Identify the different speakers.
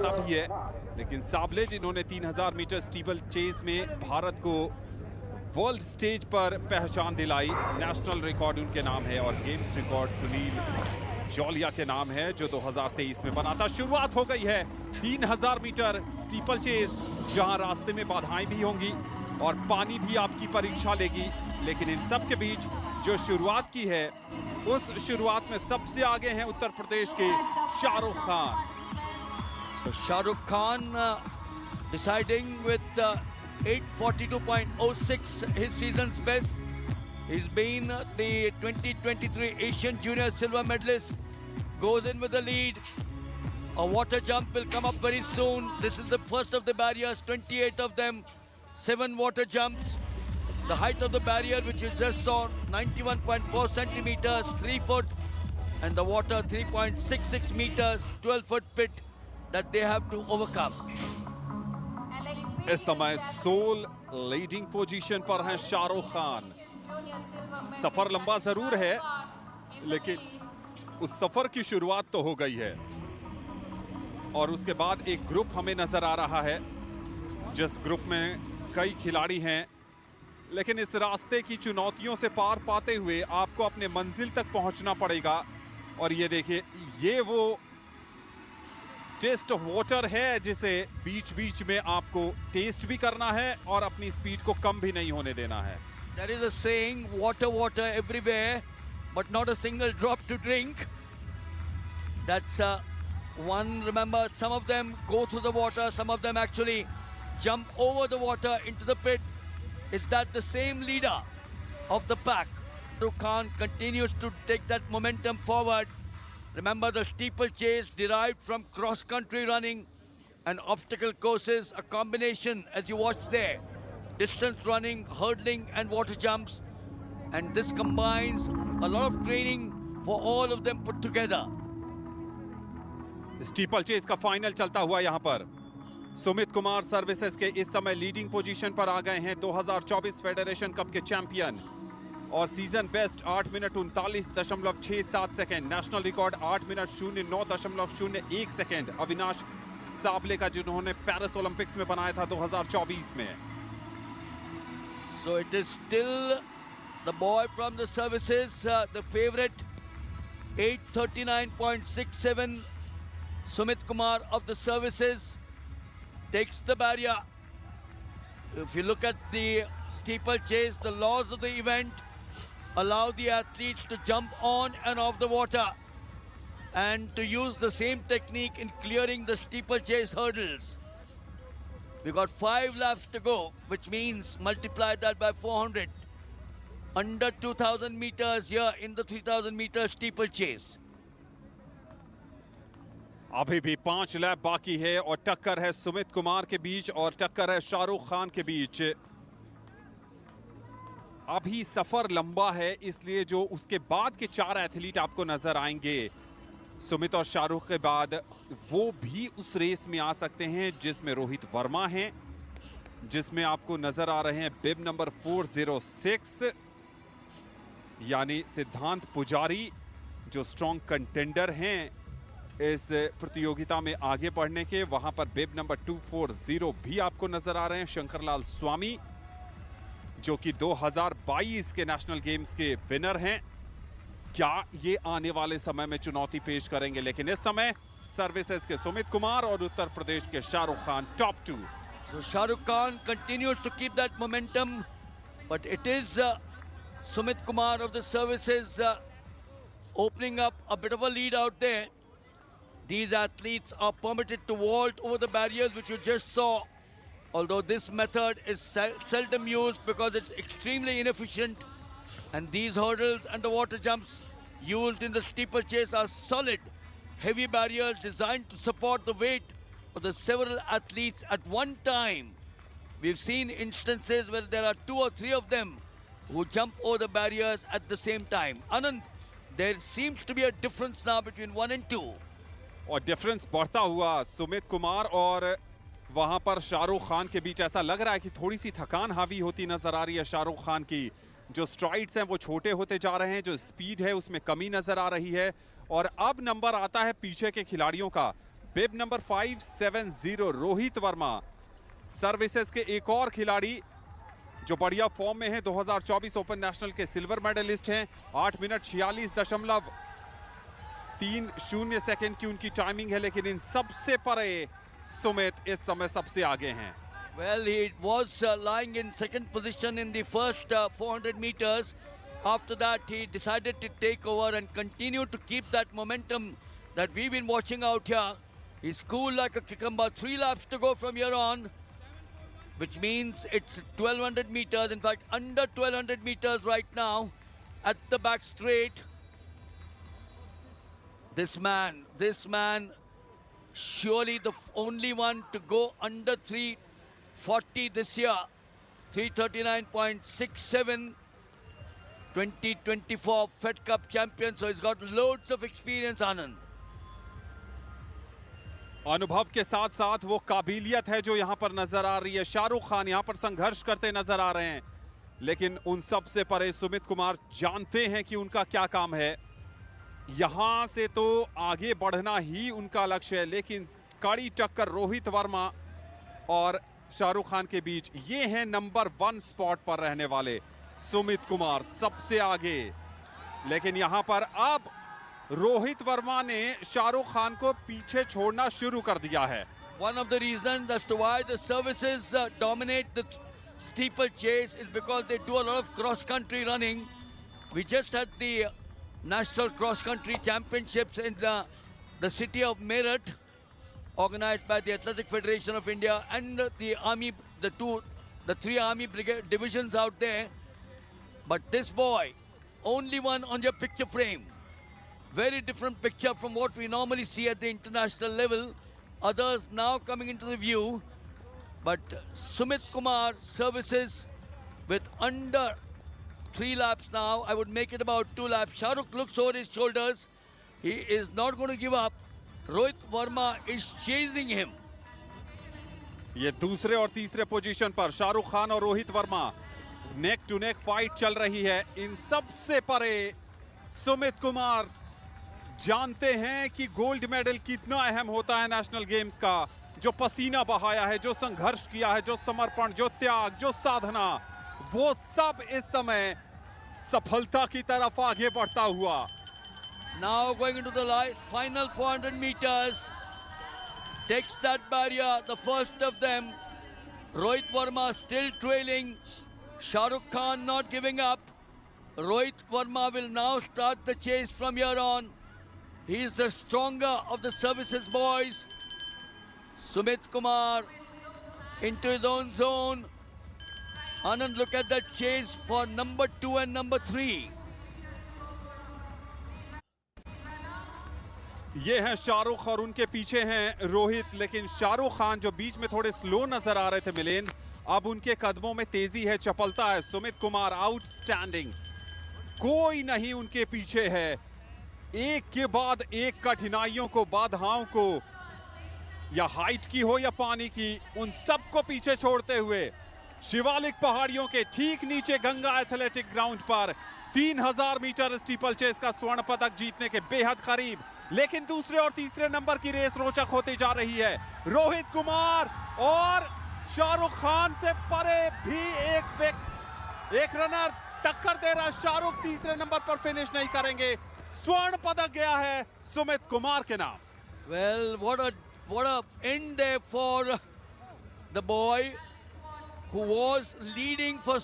Speaker 1: पता भी है, लेकिन साबले जिन्होंने 3000 मीटर स्टीपल चेस में भारत को वर्ल्ड स्टेज पर पहचान दिलाई, नेशनल रिकॉर्ड उनके नाम है और गेम्स रिकॉर्ड सुनील जौलिया के नाम है जो 2023 में बना था। शुरुआत हो गई है 3000 मीटर स्टीपल चेस, जहां रास्ते में बाधाएं भी होंगी और पानी भी आपकी परीक्षा लेगी, लेकिन इन सब के बीच जो शुरुआत की है उस शुरुआत में सबसे आगे हैं उत्तर प्रदेश के Shahrukh Khan.
Speaker 2: So Shahrukh Khan deciding with 842.06 his season's best. He's been the 2023 Asian Junior Silver medalist. Goes in with the lead. A water jump will come up very soon. This is the first of the barriers, 28 of them, 7 water jumps. The height of the barrier, which you just saw, 91.4 centimeters, 3 foot, and the water 3.66 meters, 12-foot pit that they have to overcome.
Speaker 1: इस समय soul leading position पर है शाहरुख खान। सफर लंबा जरूर है, लेकिन उस सफर की शुरुआत तो हो गई है और उसके बाद एक ग्रुप हमें नजर आ रहा है, जिस ग्रुप में कई खिलाड़ी हैं, लेकिन इस रास्ते की चुनौतियों से पार पाते हुए आपको अपने मंजिल तक पहुंचना पड़ेगा। और ये देखिए, ये वो टेस्ट ऑफ वाटर है जिसे बीच बीच में आपको टेस्ट भी करना है और अपनी स्पीड को कम भी नहीं होने देना है।
Speaker 2: There is a saying, water, water everywhere, but not a single drop to drink. That's one, remember, some of them go through the water, some of them actually jump over the water into the pit. Is that the same leader of the pack? Shahrukh Khan continues to take that momentum forward. Remember, the steeplechase derived from cross-country running and obstacle courses, a combination, as you watch there, distance running, hurdling and water jumps. And this combines a lot of training for all of them put together.
Speaker 1: Steeplechase का final चलता हुआ यहां पर Sumit Kumar services के इस समय leading position पर आ गए हैं, 2024 फेडरेशन कप के चैंपियन और season best 8 minute 39.67 second, national record 8 minute 09.01 second Avinash Sable का, जिन्होंने पेरिस ओलंपिक्स में बनाया था 2024 में।
Speaker 2: So it is still the boy from the services, the favorite, 839.67. Sumit Kumar of the services takes the barrier. If you look at the steeplechase, the laws of the event allow the athletes to jump on and off the water and to use the same technique in clearing the steeplechase hurdles. We've got 5 laps to go, which means multiply that by 400. Under 2,000 meters here in the 3,000 meter steeplechase.
Speaker 1: अभी भी 5 lap बाकी है और टक्कर है सुमित कुमार के बीच और टक्कर है शाहरुख खान के बीच। अभी सफर लंबा है, इसलिए जो उसके बाद के 4 एथलीट आपको नजर आएंगे सुमित और शाहरुख के बाद, वो भी उस रेस में आ सकते हैं, जिसमें रोहित वर्मा हैं, जिसमें आपको नजर आ रहे हैं बिब नंबर 406 यानी सिद्धांत पुजारी, जो स्ट्रॉन्ग कंटेंडर हैं इस प्रतियोगिता में आगे बढ़ने के। वहां पर बिब नंबर 240 भी आपको नजर आ रहे हैं शंकरलाल स्वामी, जो कि 2022 के नेशनल गेम्स के विनर हैं। क्या ये आने वाले समय में चुनौती पेश करेंगे? लेकिन इस समय सर्विसेज के सुमित कुमार और उत्तर प्रदेश के Shahrukh Khan top 2।
Speaker 2: So Shahrukh Khan continues to keep that momentum, but it is Sumit Kumar of the services opening up a bit of a lead out there. These athletes are permitted to vault over the barriers which you just saw, although this method is seldom used because it's extremely inefficient, and these hurdles and the water jumps used in the steeplechase are solid, heavy barriers designed to support the weight of the several athletes at one time. We've seen instances where there are 2 or 3 of them who jump over the barriers at the same time. Anand, there seems to be a difference now between 1 and 2.
Speaker 1: और difference बढ़ता हुआ सुमित कुमार और वहां पर शाहरुख खान के बीच। ऐसा लग रहा है कि थोड़ी सी थकान हावी होती नजर आ रही है शाहरुख खान की। जो स्ट्राइड्स हैं वो छोटे होते जा रहे हैं, जो स्पीड है उसमें कमी नजर आ रही है। और अब नंबर आता है पीछे के खिलाड़ियों का। बिब नंबर 570 रोहित वर्मा, सर्विसेज के एक और खिलाड़ी जो बढ़िया फॉर्म में है, 2024 ओपन नेशनल के सिल्वर मेडलिस्ट हैं। 8 मिनट 46.30 सेकंड की उनकी टाइमिंग है, लेकिन इन सबसे परे सुमित इस समय सबसे आगे हैं।
Speaker 2: Well, he was lying in second position in the first 400 meters. After that, he decided to take over and continue to keep that momentum that we've been watching out here. He's cool like a cucumber. 3 laps to go from here on, which means it's 1200 meters. In fact, under 1200 meters right now at the back straight. This man, surely the only one to go under 340 this year. 339.67. 2024 Fed Cup champion, so he's got loads of experience, Anand.
Speaker 1: अनुभव के साथ साथ वो काबिलियत है जो यहाँ पर नजर आ रही है। शाहरुख खान यहाँ पर संघर्ष करते नजर आ रहे हैं, लेकिन उन सब से परे सुमित कुमार जानते हैं कि उनका क्या काम है। यहाँ से तो आगे बढ़ना ही उनका लक्ष्य है, लेकिन कड़ी टक्कर रोहित वर्मा और शाहरुख खान के बीच। ये हैं नंबर 1 स्पॉट पर रहने वाले सुमित कुमार सबसे आगे, लेकिन यहाँ पर अब रोहित वर्मा ने शाहरुख खान को पीछे छोड़ना शुरू कर दिया है।
Speaker 2: One of the reasons as to why the services dominate the steeplechase is because they do a lot of cross-country running. We just had the National Cross-Country Championships in the city of Meerut, organized by the Athletic Federation of India and the Army, the 3 Army brigade divisions out there. But this boy, only one on your picture frame. Very different picture from what we normally see at the international level. Others now coming into the view. But Sumit Kumar services with under 3 laps now. I would make it about 2 laps. Shahrukh looks over his shoulders. He is not going to give up. Rohit Verma is chasing him.
Speaker 1: ये दूसरे और तीसरे position पर शाहरुख खान और Rohit Verma, neck to neck fight चल रही है। इन सब से परे सुमित कुमार जानते हैं कि गोल्ड मेडल कितना अहम होता है नेशनल गेम्स का। जो पसीना बहाया है, जो संघर्ष किया है, जो समर्पण, जो त्याग, जो साधना, वो सब इस समय सफलता की तरफ आगे बढ़ता हुआ।
Speaker 2: Now going into the final 400 meters, takes that barrier, the first of them. Rohit Verma still trailing. Shahrukh Khan not giving up. Rohit Verma will now start the chase from here on. He is the stronger of the services boys. Sumit Kumar into his own zone. Anand, look at that chase for number 2 and number 3.
Speaker 1: ये हैं शाहरुख और उनके पीछे हैं रोहित, लेकिन शाहरुख खान जो बीच में थोड़े स्लो नजर आ रहे थे मिलिंद, अब उनके कदमों में तेजी है, चपलता है। सुमित कुमार आउटस्टैंडिंग, कोई नहीं उनके पीछे है। एक के बाद एक कठिनाइयों को, बाधाओं को, या हाइट की हो या पानी की, उन सबको पीछे छोड़ते हुए शिवालिक पहाड़ियों के ठीक नीचे गंगा एथलेटिक ग्राउंड पर 3000 मीटर स्टीपल चेस का स्वर्ण पदक जीतने के बेहद करीब, लेकिन दूसरे और तीसरे नंबर की रेस रोचक होती जा रही है। रोहित कुमार और शाहरुख खान से परे भी एक रनर टक्कर दे रहा। शाहरुख तीसरे नंबर पर फिनिश नहीं करेंगे। स्वर्ण पदक गया है सुमित कुमार के नाम।
Speaker 2: Well, what a end there for the boy who was leading for